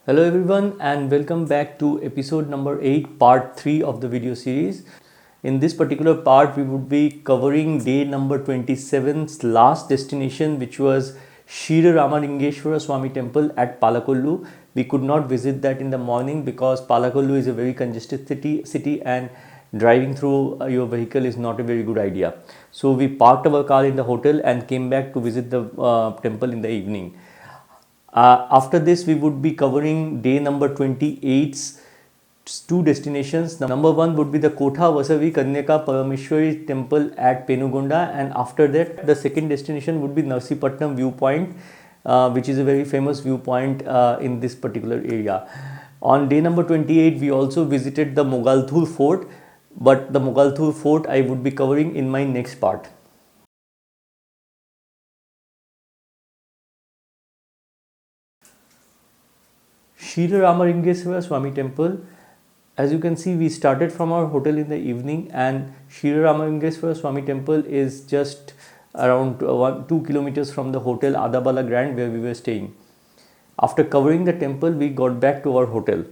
Hello everyone and welcome back to episode number 8 part 3 of the video series. In this particular part we would be covering day number 27's last destination, which was Ksheera Ramalingeshwara Swami temple at Palkollu. We could not visit that in the morning because Palkollu is a very congested city and driving through your vehicle is not a very good idea. So we parked our car in the hotel and came back to visit the temple in the evening. After this, we would be covering day number 28's two destinations. Number one would be the Kotha Vasavi Kanyaka Parameshwari temple at Penugonda, and after that, the second destination would be Narsipatnam viewpoint, which is a very famous viewpoint in this particular area. On day number 28, we also visited the Mogalthur fort, but the Mogalthur fort I would be covering in my next part. Ksheera Ramalingeshwara Swami temple. As you can see, we started from our hotel in the evening, and Ksheera Ramalingeshwara Swami temple is just around 2 kilometers from the hotel Adabala Grand where we were staying. After covering the temple, we got back to our hotel.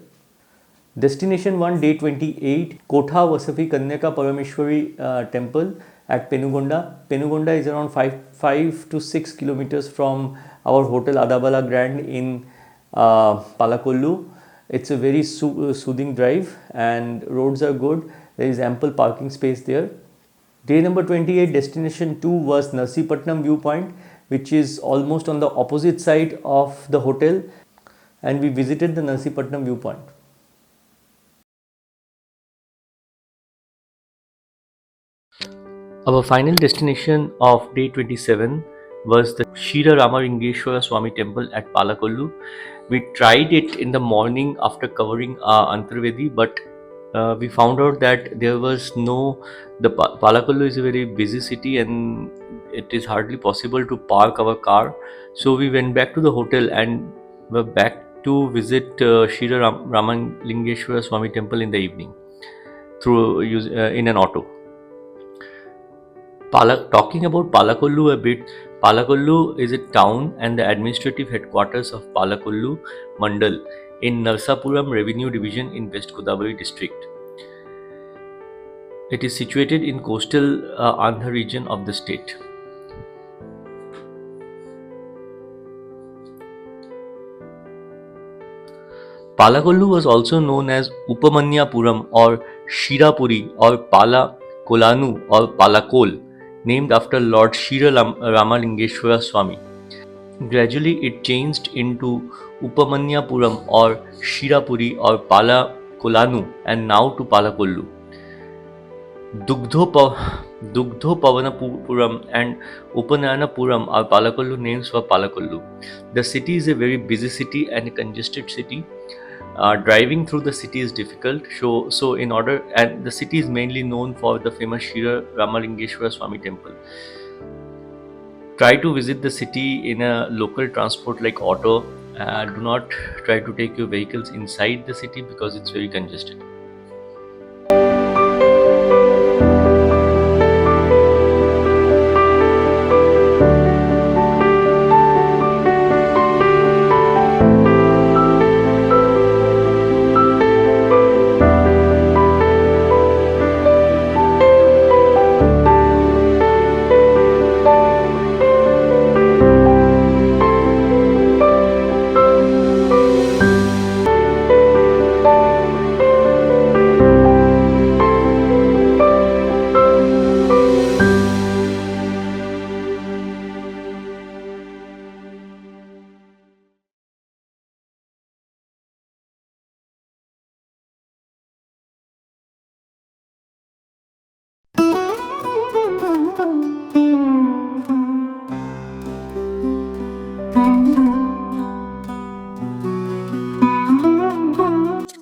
Destination 1, day 28, Kotha Vasavi Kanyaka Parameshwari temple at Pennugonda. Pennugonda is around 5 to 6 kilometers from our hotel Adabala Grand in Palkollu. It's a very soothing drive and roads are good. There is ample parking space there. Day number 28, destination 2 was Narsipatnam viewpoint, which is almost on the opposite side of the hotel, and we visited the Narsipatnam viewpoint. Our final destination of day 27 was the Ksheera Ramalingeshwara Swami temple at Palkollu. We tried it in the morning after covering Antarvedi, but we found out that there was no. Palkollu is a very busy city and it is hardly possible to park our car. So we went back to the hotel and were back to visit Ksheera Ramalingeshwara Swami temple in the evening in an auto. Talking about Palkollu a bit, Palkollu is a town and the administrative headquarters of Palkollu Mandal in Narsapuram Revenue Division in West Godavari district. It is situated in coastal Andhra region of the state. Palkollu was also known as Upamanyapuram or Shirapuri or Palakolanu or Palakol, named after Lord Ksheera Ramalingeshwara Swami. Gradually it changed into Upamanyapuram or Shirapuri or Palakolanu and now to Palkollu. Dugdho Pavanapuram and Upananapuram are Palkollu names for Palkollu. The city is a very busy city and a congested city. Driving through the city is difficult. And the city is mainly known for the famous Ksheera Ramalingeshwara Swami temple. Try to visit the city in a local transport like auto. Do not try to take your vehicles inside the city because it's very congested.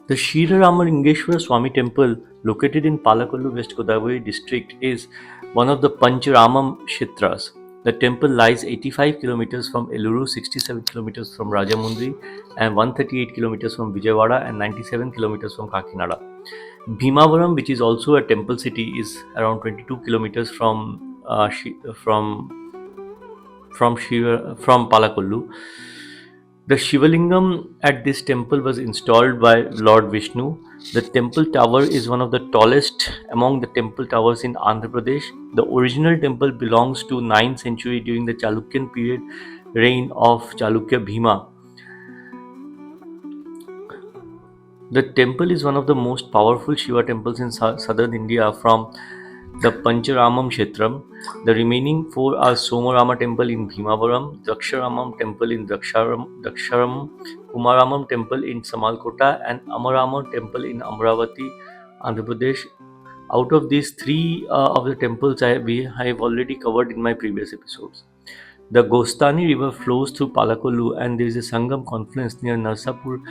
The Ksheera Ramalingeshwara Swami temple, located in Palkollu, West Godavari district, is one of the Pancharamam Kshetras. The temple lies 85 kilometers from Eluru, 67 kilometers from Rajamundry, and 138 kilometers from Vijayawada, and 97 kilometers from Kakinada. Bhimavaram, which is also a temple city, is around 22 kilometers from Palkollu. The Shivalingam at this temple was installed by Lord Vishnu. The temple tower is one of the tallest among the temple towers in Andhra Pradesh. The original temple belongs to 9th century during the Chalukyan period reign of Chalukya Bhima. The temple is one of the most powerful Shiva temples in southern India from the Pancharamam Kshetram. The remaining four are Somarama temple in Bhimavaram, Draksharamam temple in Draksharam, Kumaramam temple in Samalkota, and Amarama temple in Amravati, Andhra Pradesh. Out of these three of the temples I have already covered in my previous episodes. The Gostani river flows through Palkollu and there is a Sangam confluence near Narsapur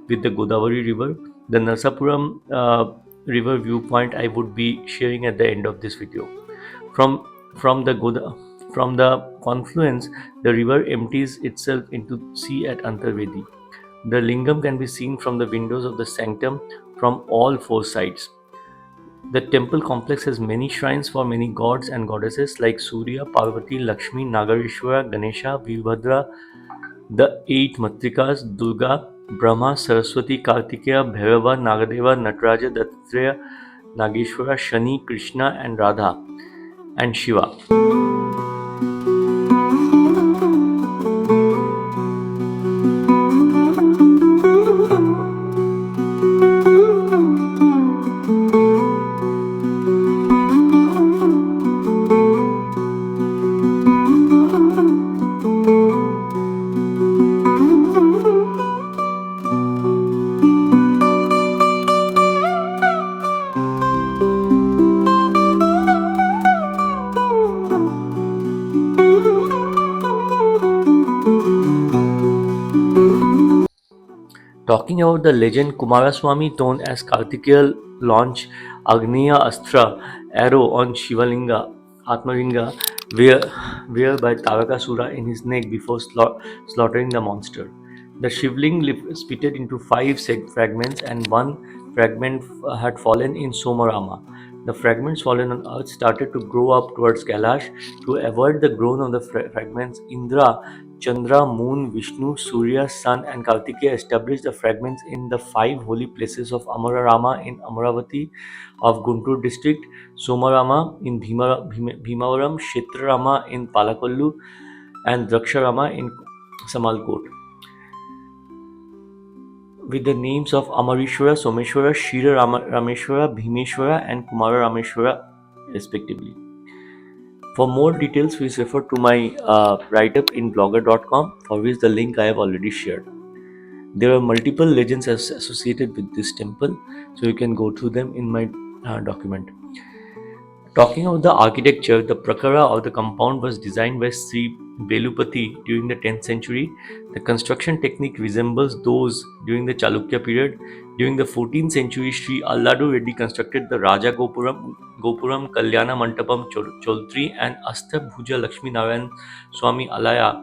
with the Godavari river. The Narsapuram river viewpoint I would be sharing at the end of this video. From from the from the confluence, the river empties itself into sea at Antarvedi. The lingam can be seen from the windows of the sanctum from all four sides. The temple complex has many shrines for many gods and goddesses like Surya, Parvati, Lakshmi, Nagareshwara, Ganesha, Vibhadra, the eight Matrikas, Durga, Brahma, Saraswati, Kartikeya, Bhairava, Nagadeva, Nataraja, Dattatreya, Nageshwara, Shani, Krishna, and Radha, and Shiva. Talking about the legend, Kumaraswamy known as Kartikeya launch Agneya Astra arrow on Shivalinga, Atmalinga, whereby Tarakasura in his neck before slaughtering the monster. The Shivling split into five fragments and one fragment had fallen in Somarama. The fragments fallen on earth started to grow up towards Kailash. To avoid the growth of the fragments, Indra, Chandra, Moon, Vishnu, Surya, Sun, and Kartikeya established the fragments in the five holy places of Amararama in Amaravati of Guntur district, Somarama in Bhimavaram, Kshetrarama in Palkollu, and Draksharama in Samalkot, with the names of Amarishwara, Someshwara, Ksheera Rameshwara, Bhimeshwara, and Kumara Rameshwara, respectively. For more details, please refer to my write-up in blogger.com, for which the link I have already shared. There are multiple legends associated with this temple, so you can go through them in my document. Talking about the architecture, the prakara of the compound was designed by Sri Belupati during the 10th century. The construction technique resembles those during the Chalukya period. During the 14th century, Sri Alladu Reddy constructed the Raja Gopuram Kalyana Mantapam Choltri, and Astabhuja Lakshmi Narayan Swami Alaya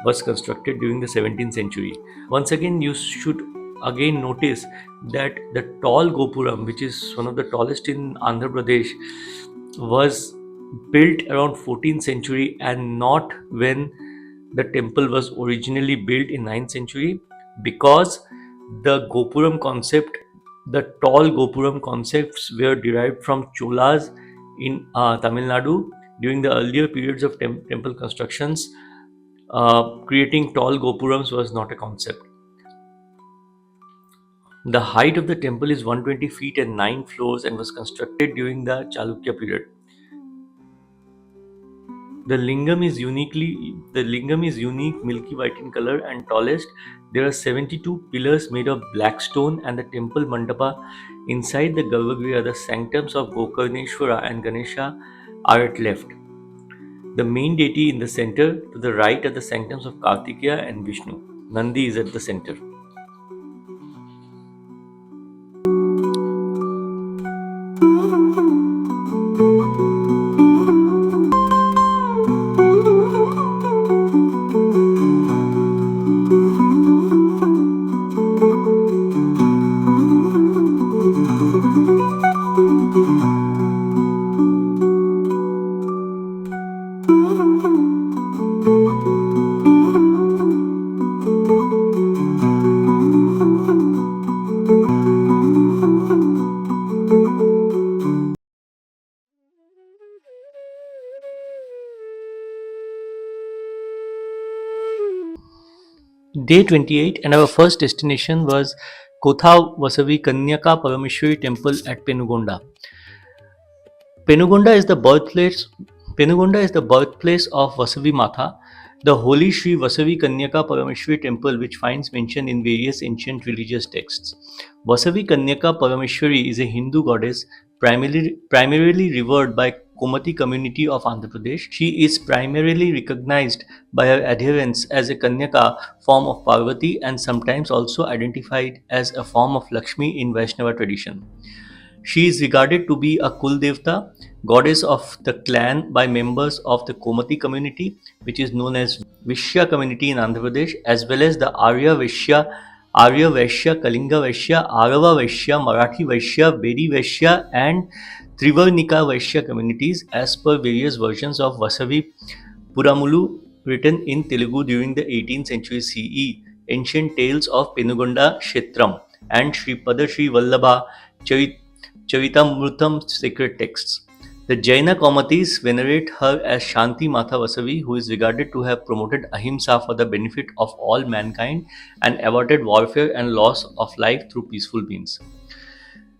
was constructed during the 17th century. Once again, you should again notice that the tall Gopuram, which is one of the tallest in Andhra Pradesh, was built around 14th century and not when the temple was originally built in 9th century, because the Gopuram concept, the tall Gopuram concepts were derived from Cholas in Tamil Nadu during the earlier periods of temple constructions. Creating tall Gopurams was not a concept. The height of the temple is 120 feet and 9 floors and was constructed during the Chalukya period. The lingam is unique milky white in color and tallest. There are 72 pillars made of black stone, and the temple mandapa inside the Garbhagriha, the sanctums of Gokarneshwara and Ganesha, are at left. The main deity in the center. To the right are the sanctums of Kartikeya and Vishnu. Nandi is at the center. Day 28, and our first destination was Kotha Vasavi Kanyaka Parameshwari Temple at Penugonda. Penugonda is the birthplace. Penugonda is the birthplace of Vasavi Matha, the holy Sri Vasavi Kanyaka Parameshwari temple, which finds mention in various ancient religious texts. Vasavi Kanyaka Parameshwari is a Hindu goddess primarily revered by Komati community of Andhra Pradesh. She is primarily recognized by her adherents as a Kanyaka form of Parvati and sometimes also identified as a form of Lakshmi in Vaishnava tradition. She is regarded to be a Kuldevta, goddess of the clan by members of the Komati community, which is known as Vishya community in Andhra Pradesh, as well as the Arya Vaishya, Kalinga Vaishya, Arava Vaishya, Marathi Vaishya, Bedi Vaishya, and Trivarnika Vaishya communities, as per various versions of Vasavi Puramulu written in Telugu during the 18th century CE, ancient tales of Penugonda Kshetram, and Sripada Sri Vallabha Charitamrutam sacred texts. The Jaina Komatis venerate her as Shanti Mata Vasavi, who is regarded to have promoted ahimsa for the benefit of all mankind and averted warfare and loss of life through peaceful means.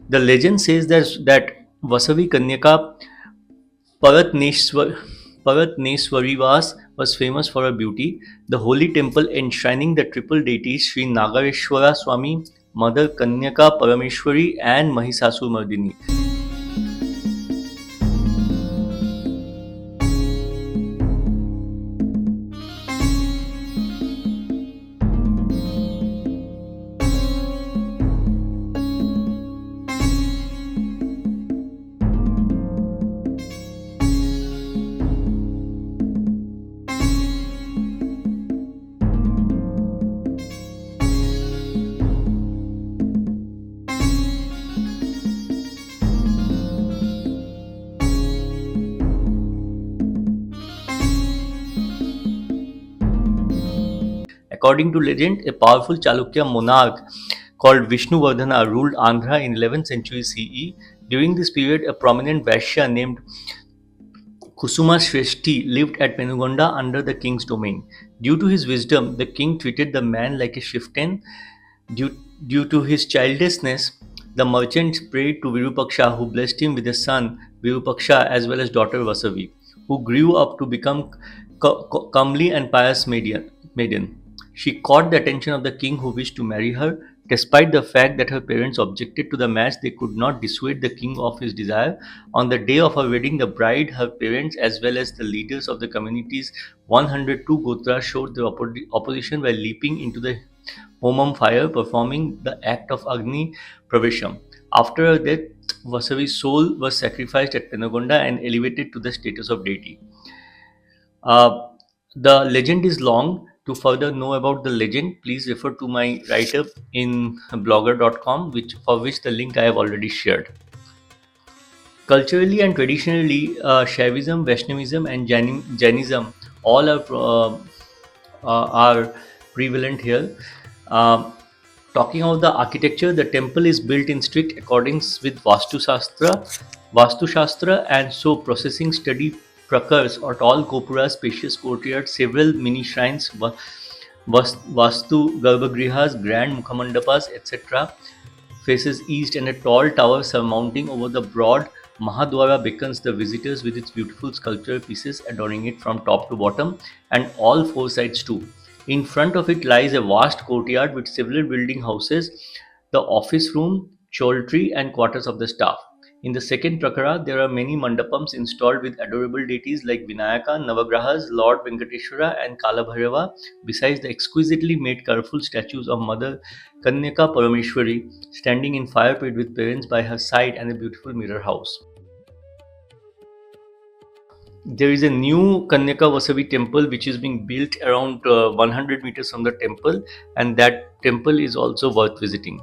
The legend says that Vasavi Kanyaka Paratneshwar, Paratneswari was famous for her beauty. The holy temple enshrining the triple deities Sri Nagareshwara Swami, Mother Kanyaka Parameshwari, and Mahisasur According to legend, a powerful Chalukya monarch called Vishnuvardhana ruled Andhra in 11th century CE. During this period, a prominent Vaishya named Kusuma Shreshti lived at Penugonda under the king's domain. Due to his wisdom, the king treated the man like a chieftain. Due to his childlessness, the merchant prayed to Virupaksha, who blessed him with a son, Virupaksha, as well as daughter Vasavi, who grew up to become comely and pious maiden. She caught the attention of the king, who wished to marry her. Despite the fact that her parents objected to the match, they could not dissuade the king of his desire. On the day of her wedding, the bride, her parents, as well as the leaders of the community's 102 Gotras showed their opposition by leaping into the Homam fire, performing the act of Agni Pravesham. After her death, Vasavi's soul was sacrificed at Penugonda and elevated to the status of deity. Uh, the legend is long. To further know about the legend, please refer to my write-up in blogger.com, for which the link I have already shared. Culturally and traditionally, Shaivism, Vaishnavism, and Jainism all are prevalent here. Uh, Talking about the architecture, the temple is built in strict accordance with Vastu Shastra, and so processing study prakars or tall gopuras, spacious courtyards, several mini shrines, Vastu Garbhagrihas, grand Mukhamandapas, etc. faces east, and a tall tower surmounting over the broad Mahadwara beckons the visitors with its beautiful sculpture pieces adorning it from top to bottom and all four sides too. In front of it lies a vast courtyard with several building houses, the office room, choultry, and quarters of the staff. In the second prakara, there are many mandapams installed with adorable deities like Vinayaka, Navagrahas, Lord Venkateshwara, and Kalabhairava, besides the exquisitely made colorful statues of Mother Kanyaka Parameshwari standing in fire pit with parents by her side and a beautiful mirror house. There is a new Kanyaka Vasavi temple which is being built around 100 meters from the temple, and that temple is also worth visiting.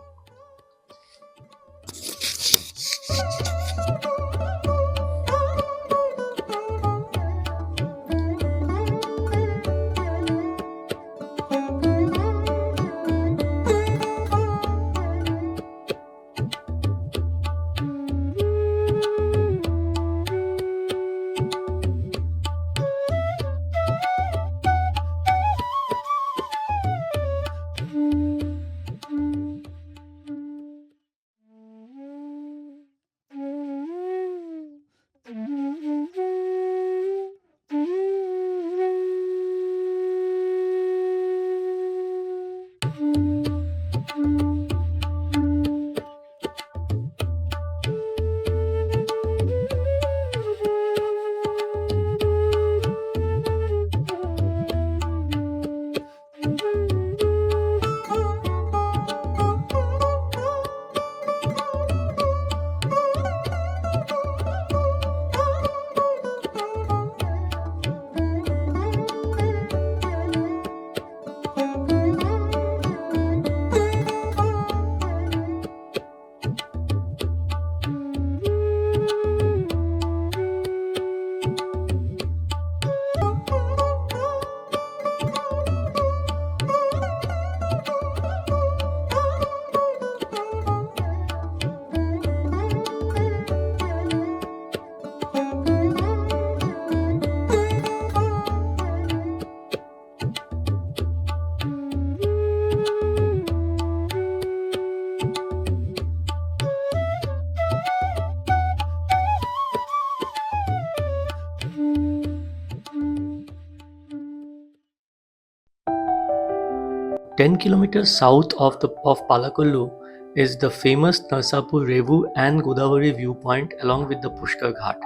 10 kilometers south of Palkollu is the famous Narsapur Revu and Godavari viewpoint along with the Pushkar Ghat.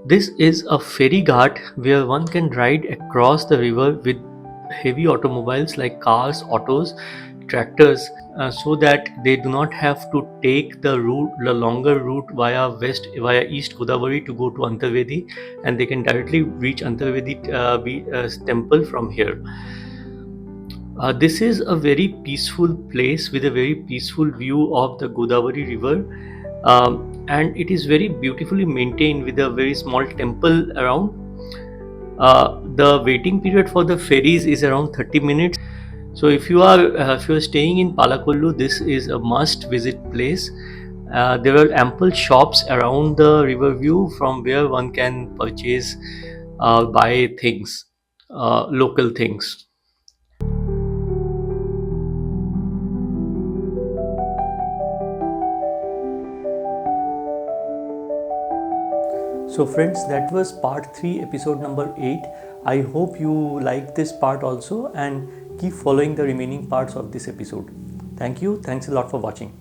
This is a ferry ghat where one can ride across the river with heavy automobiles like cars, autos, tractors, so that they do not have to take the longer route via East Godavari to go to Antarvedi, and they can directly reach Antarvedi temple from here. This is a very peaceful place with a very peaceful view of the Godavari river, and it is very beautifully maintained with a very small temple around. The waiting period for the ferries is around 30 minutes. So if you are staying in Palkollu, this is a must visit place. There are ample shops around the river view from where one can purchase, buy things, local things. So friends, that was part 3, episode number 8. I hope you like this part also and keep following the remaining parts of this episode. Thank you. Thanks a lot for watching.